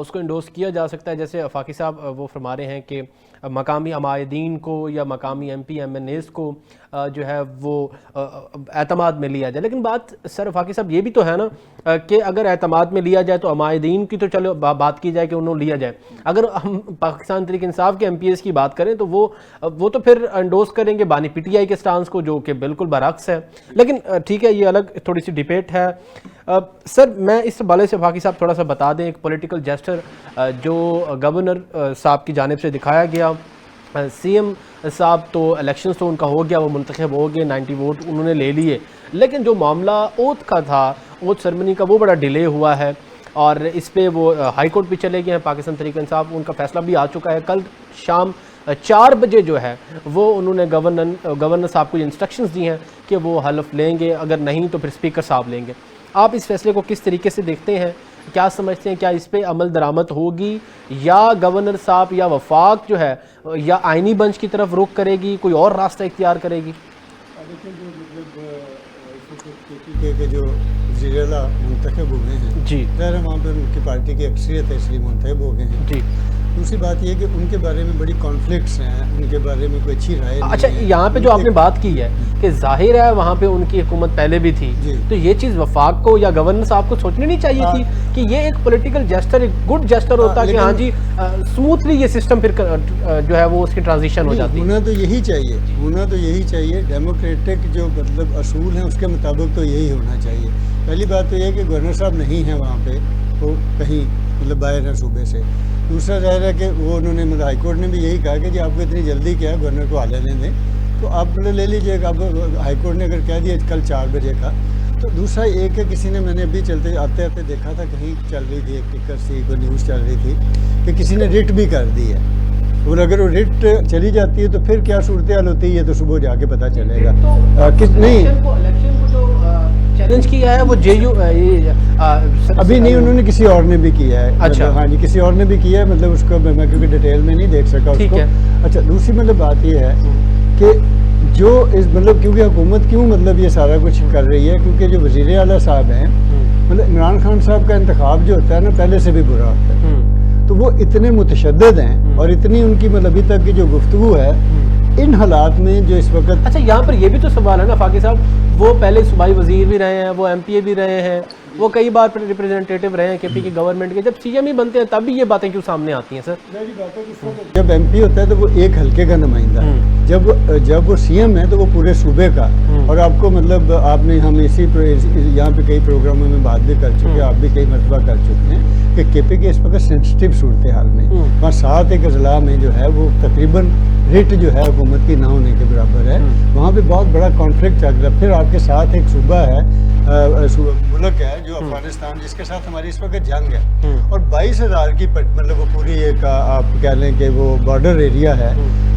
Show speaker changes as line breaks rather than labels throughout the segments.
اس کو انڈوس کیا جا سکتا ہے، جیسے فاقی صاحب وہ فرما رہے ہیں کہ مقامی عمائدین کو یا مقامی M P M N As کو جو ہے وہ اعتماد میں لیا جائے. لیکن بات سر فاقی صاحب یہ بھی تو ہے نا کہ اگر اعتماد میں لیا جائے تو عمائدین کی تو چلو بات کی جائے کہ انہوں لیا جائے، اگر ہم پاکستان تحریک انصاف کے ایم پی ایز کی بات کریں تو وہ تو پھر انڈوس کریں گے بانی پی ٹی آئی کے سٹانس کو، جو کہ بالکل برعکس ہے. لیکن ٹھیک ہے، یہ الگ تھوڑی سی ڈیبیٹ ہے. سر میں اس حوالے سے فاقی صاحب تھوڑا سا بتا دیں، ایک پولیٹیکل جیسچر جو گورنر صاحب کی جانب سے دکھایا گیا. سی ایم صاحب تو الیکشنز تو ان کا ہو گیا، وہ منتخب ہو گئے، 90 ووٹ انہوں نے لے لیے، لیکن جو معاملہ اوتھ کا تھا، اوتھ سرمنی کا، وہ بڑا ڈیلے ہوا ہے اور اس پہ وہ ہائی کورٹ بھی چلے گئے ہیں. پاکستان تحریک انصاف ان کا فیصلہ بھی آ چکا ہے. کل شام 4 بجے جو ہے وہ انہوں نے گورنر صاحب کو انسٹرکشنز دی ہیں کہ وہ حلف لیں گے، اگر نہیں تو پھر اسپیکر صاحب لیں گے. آپ اس فیصلے کو کس طریقے سے دیکھتے ہیں؟ کیا سمجھتے ہیں، کیا اس پہ عمل درآمد ہوگی یا گورنر صاحب یا وفاق جو ہے یا آئینی بنچ کی طرف رخ کرے گی، کوئی اور راستہ اختیار کرے گی؟
کہ جو وزیر اعلیٰ منتخب ہو گئے ہیں،
جی
ظاہر ہے وہاں پہ ان کی پارٹی کی اکثریت ہے، اس لیے منتخب ہو گئے ہیں.
جی.
دوسری بات یہ کہ ان کے بارے میں بڑی کانفلکٹس ہیں، ان کے بارے میں کوئی اچھی رائے نہیں ہے.
اچھا، یہاں پہ جو آپ نے بات کی ہے کہ ظاہر ہے وہاں پہ ان کی حکومت پہلے بھی تھی، تو یہ چیز وفاق کو یا گورنر صاحب کو سوچنی نہیں چاہیے تھی کہ یہ ایک پولیٹیکل جیسٹر، ایک گڈ جیسٹر ہوتا کہ ہاں جی سموتھلی یہ سسٹم پھر جو ہے وہ اس کی ٹرانزیشن ہو جاتی.
ہونا تو یہی چاہیے، ڈیموکریٹک جو مطلب اصول ہیں اس کے مطابق تو یہی ہونا چاہیے. پہلی بات تو یہ کہ گورنر صاحب نہیں ہیں وہاں پہ، وہ کہیں مطلب باہر ہیں صوبے سے. دوسرا ظاہر ہے کہ وہ انہوں نے ہائی کورٹ نے بھی یہی کہا کہ جی آپ کو اتنی جلدی کیا ہے، گورنر کو حوالے لیں دیں تو آپ لے لیجیے گا. اب ہائی کورٹ نے اگر کہہ دیا کل 4 بجے کا، تو دوسرا ایک ہے کسی نے، میں نے ابھی چلتے آتے دیکھا تھا کہیں چل رہی تھی ایک ٹکر سی، کوئی نیوز چل رہی تھی کہ کسی نے ریٹ بھی کر دی ہے. اور اگر وہ ریٹ چلی جاتی ہے تو پھر کیا صورتحال ہوتی ہے یہ تو صبح جا کے پتہ چلے گا. نہیں
چیلنج کیا ہے وہ جے یو
ابھی نہیں، انہوں نے کسی اور نے بھی کیا ہے.
اچھا
ہاں جی، کسی اور نے بھی کیا ہے، مطلب اس کو میں کیونکہ ڈیٹیل میں نہیں دیکھ سکا اس کو. اچھا، دوسری مطلب بات یہ ہے کہ جو اس مطلب کیونکہ حکومت کیوں مطلب یہ سارا کچھ کر رہی ہے، کیونکہ جو وزیر اعلیٰ صاحب ہیں، مطلب عمران خان صاحب کا انتخاب جو ہوتا ہے نا پہلے سے بھی برا ہوتا ہے. تو وہ اتنے متشدد ہیں اور اتنی ان کی مطلب ابھی تک کی جو گفتگو ہے ان حالات میں جو اس وقت.
اچھا، یہاں پر یہ بھی تو سوال ہے نا فاقی صاحب، وہ پہلے صوبائی وزیر بھی رہے ہیں، وہ ایم پی اے بھی رہے ہیں، وہ کئی بار ریپریزنٹیٹو رہے ہیں کے پی کی گورنمنٹ کے. جب سی ایم ہی بنتے ہیں تب بھی یہ باتیں کیوں سامنے آتی ہیں سر؟
جب ایم پی ہوتا ہے تو وہ ایک حلقے کا نمائندہ ہے، جب وہ سی ایم ہے تو وہ پورے صوبے کا. اور آپ کو مطلب آپ نے ہم یہاں پہ کئی پروگراموں میں بات بھی کر چکے ہیں، آپ بھی کئی مرتبہ کر چکے ہیں کہ کے پی کے اس وقت سینسٹیو صورتحال میں وہاں 7 ایک اضلاع میں جو ہے وہ تقریباً ریٹ جو ہے حکومت کی نہ ہونے کے برابر ہے. وہاں پہ بہت بڑا کانفلکٹ چل رہا ہے. پھر آپ کے ساتھ ایک صوبہ ہے، ملک ہے جو افغانستان، جس کے ساتھ ہماری اس وقت جنگ ہے، اور 22,000 کی مطلب وہ پوری ایک آپ کہہ لیں کہ وہ بارڈر ایریا ہے،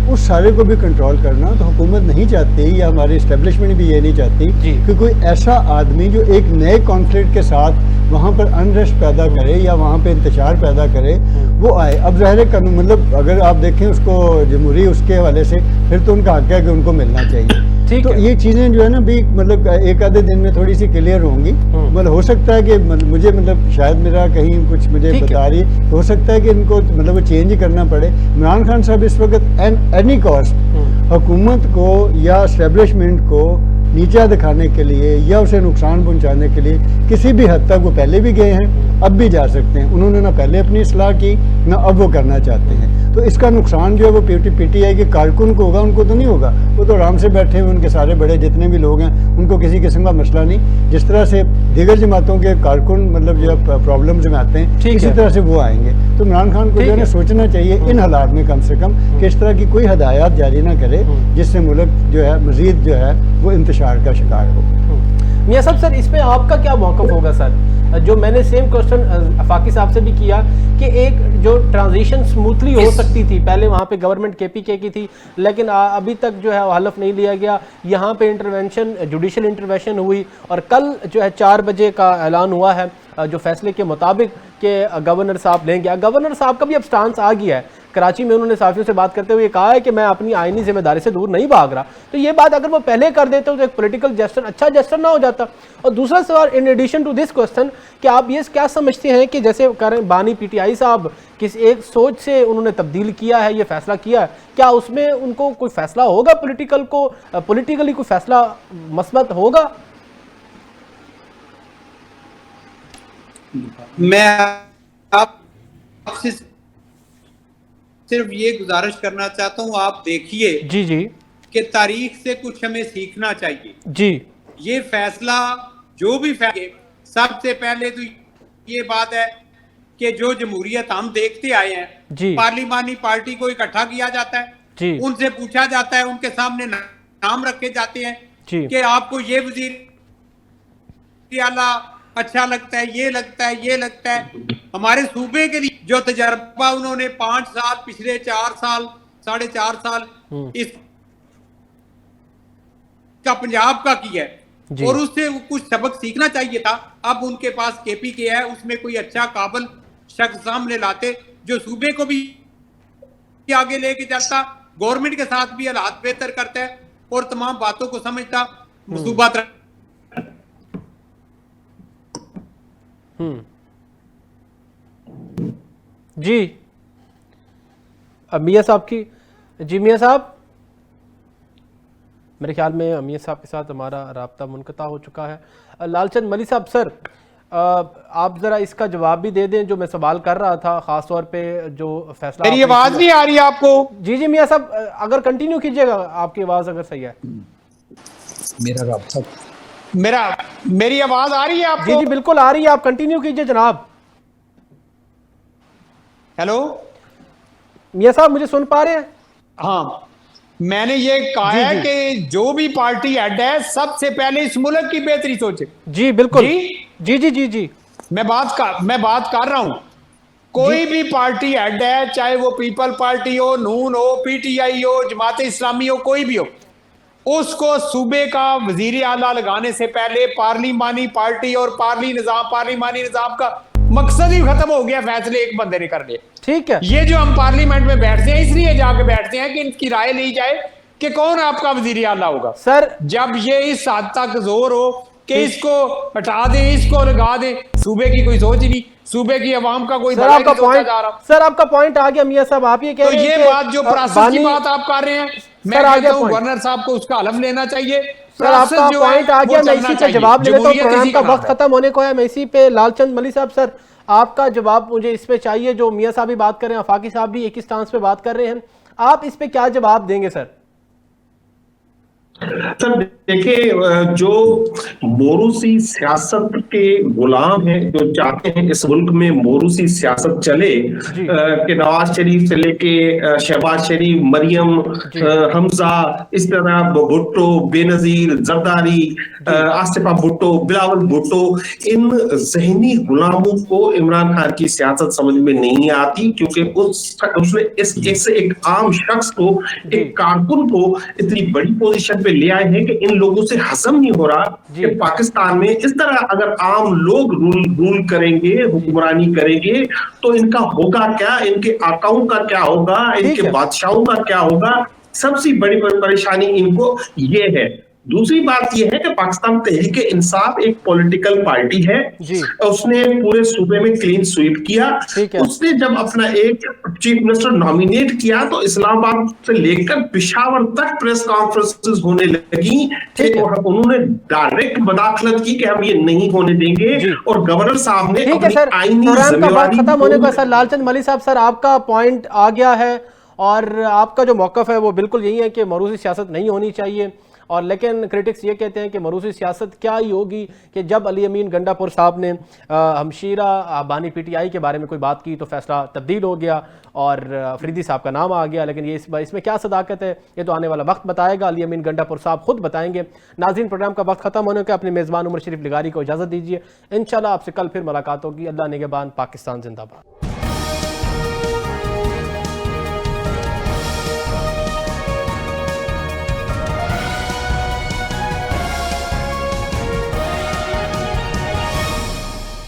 اس سارے کو بھی کنٹرول کرنا تو حکومت نہیں چاہتی یا ہماری اسٹیبلشمنٹ بھی یہ نہیں چاہتی کہ کوئی ایسا آدمی جو ایک نئے کانفلکٹ کے ساتھ وہاں پر انریسٹ پیدا کرے یا وہاں پہ انتشار پیدا کرے وہ آئے. اب ظاہر ہے مطلب اگر آپ دیکھیں اس کو جمہوری اس کے حوالے سے پھر تو ان کا حق ہے کہ ان کو ملنا چاہیے. تو یہ چیزیں جو ہے نا بھی مطلب ایک آدھے دن میں تھوڑی سی کلیئر ہوں گی. مطلب ہو سکتا ہے کہ مجھے مطلب شاید میرا کہیں کچھ مجھے بتا رہی ہے، ہو سکتا ہے کہ ان کو مطلب وہ چینج کرنا پڑے. عمران خان صاحب اس وقت اینی کاسٹ حکومت کو یا اسٹیبلشمنٹ کو نیچا دکھانے کے لیے یا اسے نقصان پہنچانے کے لیے کسی بھی حد تک وہ پہلے بھی گئے ہیں، اب بھی جا سکتے ہیں. انہوں نے نہ پہلے اپنی اصلاح کی نہ اب وہ کرنا چاہتے ہیں. تو اس کا نقصان جو ہے وہ پی ٹی آئی کے کارکن کو ہوگا، ان کو تو نہیں ہوگا. وہ تو آرام سے بیٹھے ہوئے ان کے سارے بڑے جتنے بھی لوگ ہیں ان کو کسی قسم کا مسئلہ نہیں. جس طرح سے دیگر جماعتوں کے کارکن مطلب جو پرابلمز میں آتے ہیں اسی طرح سے وہ آئیں گے. تو عمران خان کو جو ہے سوچنا چاہیے ان حالات میں کم سے کم کہ اس طرح کی کوئی ہدایات جاری نہ کرے جس سے ملک جو ہے مزید جو ہے وہ انتشار کا شکار ہو.
میاں صاحب سر اس پہ آپ کا کیا موقف ہوگا سر؟ جو میں نے سیم کوسچن فاقی صاحب سے بھی کیا کہ ایک جو ٹرانزیشن سموتھلی ہو سکتی تھی، پہلے وہاں پہ گورنمنٹ کے پی کے کی تھی لیکن ابھی تک جو ہے حلف نہیں لیا گیا. یہاں پہ انٹروینشن، جوڈیشل انٹروینشن ہوئی اور کل جو ہے 4 بجے کا اعلان ہوا ہے جو فیصلے کے مطابق کہ گورنر صاحب لیں گے. گورنر صاحب کا بھی اب سٹانس آ گیا ہے کراچی میں انہوں نے صحافیوں سے بات کرتے ہوئے کہا ہے کہ میں اپنی آئینی ذمہ داری سے دور نہیں بھاگ رہا. تو یہ بات اگر وہ پہلے کر دیتے تو ایک پولیٹیکل جسٹر اچھا جسٹر نہ ہو جاتا. اور دوسرا سوال in addition to this question کہ آپ یہ کیا سمجھتے ہیں کہ جیسے بانی پی ٹی آئی صاحب کس ایک سوچ سے انہوں نے تبدیل کیا ہے, یہ فیصلہ کیا ہے, کیا اس میں ان کو کوئی فیصلہ ہوگا پولیٹیکلی کوئی فیصلہ مثبت ہوگا؟
میں آپ سے صرف یہ گزارش کرنا چاہتا ہوں, آپ دیکھیے
جی
کہ تاریخ سے کچھ ہمیں سیکھنا چاہیے.
جی
یہ فیصلہ جو بھی سب سے پہلے تو یہ بات ہے کہ جو جمہوریت ہم دیکھتے آئے ہیں, پارلیمانی پارٹی کو اکٹھا کیا جاتا ہے, ان سے پوچھا جاتا ہے, ان کے سامنے نام رکھے جاتے ہیں کہ آپ کو یہ وزیر اعلیٰ اچھا لگتا ہے, یہ لگتا ہے, یہ لگتا ہے. ہمارے صوبے کے لیے جو تجربہ انہوں نے 5 سال, پچھلے 4 سال, 4.5 سال اس کا پنجاب کا کیا ہے, اور اس سے کچھ سبق سیکھنا چاہیے تھا. اب ان کے پاس کے پی کے ہے, اس میں کوئی اچھا قابل شخص سامنے لاتے جو صوبے کو بھی آگے لے کے چلتا, گورنمنٹ کے ساتھ بھی حالات بہتر کرتا ہے اور تمام باتوں کو سمجھتا. صوبہ
جی میاں صاحب کی جی میاں صاحب, میرے خیال میں میاں صاحب کے ساتھ ہمارا رابطہ منقطع ہو چکا ہے. لال چند ملی صاحب سر, آپ ذرا اس کا جواب بھی دے دیں جو میں سوال کر رہا تھا, خاص طور پہ جو فیصلہ.
میری آواز نہیں آ رہی آپ کو؟
جی میاں صاحب اگر کنٹینیو کیجئے گا, آپ کی آواز اگر صحیح ہے.
میرا رابطہ میری آواز آ رہی ہے آپ کو؟
جی بالکل آ رہی ہے, آپ کنٹینیو کیجئے جناب.
ہیلو
میاں صاحب مجھے سن پا رہے ہیں؟
ہاں, میں نے یہ کہا ہے کہ جو بھی پارٹی ہیڈ ہے سب سے پہلے اس ملک کی بہتری سوچے.
جی بالکل. جی
میں بات کر رہا ہوں. کوئی بھی پارٹی ہیڈ ہے, چاہے وہ پیپل پارٹی ہو, نون ہو, پی ٹی آئی ہو, جماعت اسلامی ہو, کوئی بھی ہو, اس کو صوبے کا وزیر اعلیٰ لگانے سے پہلے پارلیمانی پارٹی اور پارلیمانی نظام کا مقصد ہی ختم ہو گیا. فیصلے ایک بندے نے کر لیے.
ٹھیک ہے,
یہ جو ہم پارلیمنٹ میں بیٹھتے ہیں اس لیے جا کے بیٹھتے ہیں کہ ان کی رائے لی جائے کہ کون آپ کا وزیر اعلیٰ ہوگا.
سر
جب یہ اس حد تک زور ہو کہ اس کو ہٹا دیں, اس کو لگا دیں, صوبے کی کوئی سوچ نہیں, صوبے کی عوام کا کوئی بھلا نہیں سوچا جا رہا.
سر آپ کا پوائنٹ آ گیا میاں صاحب, آپ یہ کہہ رہے ہیں
تو یہ بات جو پروسیس کی بات آپ کر رہے ہیں, میں کہتا ہوں گورنر صاحب کو اس کا حلف لینا چاہیے.
سر آپ کا پوائنٹ آ گیا, میں اسی پہ جواب لے لیتا ہوں, پروگرام کا وقت ختم ہونے کو ہے. میں اسی پہ لال چند ملی صاحب سر آپ کا جواب مجھے اس پہ چاہیے. جو میاں صاحب بھی بات کر رہے ہیں, آفاقی صاحب بھی ایک ہی سٹانس پہ بات کر رہے ہیں, آپ اس پہ کیا جواب دیں گے سر؟
سر دیکھیں, جو موروثی سیاست کے غلام ہیں, جو چاہتے ہیں اس ملک میں موروثی سیاست چلے, کہ نواز شریف سے لے کے شہباز شریف, مریم, حمزہ, اس طرح بھٹو, بے نظیر, زرداری, آصفہ بھٹو, بلاول بھٹو, ان ذہنی غلاموں کو عمران خان کی سیاست سمجھ میں نہیں آتی, کیونکہ اس نے ایک عام شخص کو, ایک کارکن کو اتنی بڑی پوزیشن پہ لے آئے ہیں کہ ان لوگوں سے ہضم نہیں ہو رہا کہ پاکستان میں اس طرح اگر عام لوگ رول کریں گے, حکمرانی کریں گے, تو ان کا ہوگا کیا, ان کے آقاؤں کا کیا ہوگا, ان کے بادشاہوں کا کیا ہوگا. سب سے بڑی پریشانی ان کو یہ ہے. دوسری بات یہ ہے کہ پاکستان تحریک انصاف ایک پولیٹیکل پارٹی ہے, اس نے پورے صوبے میں کلین سویپ کیا. اس نے جب اپنا ایک چیف منسٹر نامینیٹ کیا تو اسلام آباد سے لے کر پشاور تک پریس کانفرنسز ہونے لگی کہ انہوں نے ڈائریکٹ مداخلت کی کہ ہم یہ نہیں ہونے دیں گے, اور گورنر صاحب نے اپنی آئینی ذمہ داری
ختم ہونے کا. سر لال چند ملی صاحب سر آپ کا پوائنٹ آ گیا ہے, اور آپ کا جو موقف ہے وہ بالکل یہی ہے کہ موروثی سیاست نہیں ہونی چاہیے. اور لیکن کریٹکس یہ کہتے ہیں کہ موروثی سیاست کیا ہی ہوگی کہ جب علی امین گنڈا پور صاحب نے ہمشیرہ بانی پی ٹی آئی کے بارے میں کوئی بات کی تو فیصلہ تبدیل ہو گیا اور فریدی صاحب کا نام آ گیا. لیکن یہ اس میں کیا صداقت ہے یہ تو آنے والا وقت بتائے گا, علی امین گنڈا پور صاحب خود بتائیں گے. ناظرین پروگرام کا وقت ختم ہونے کا, اپنے میزبان عمر شریف لغاری کو اجازت دیجیے. انشاءاللہ آپ سے کل پھر ملاقات ہوگی. اللہ نگہبان. پاکستان زندہ باد.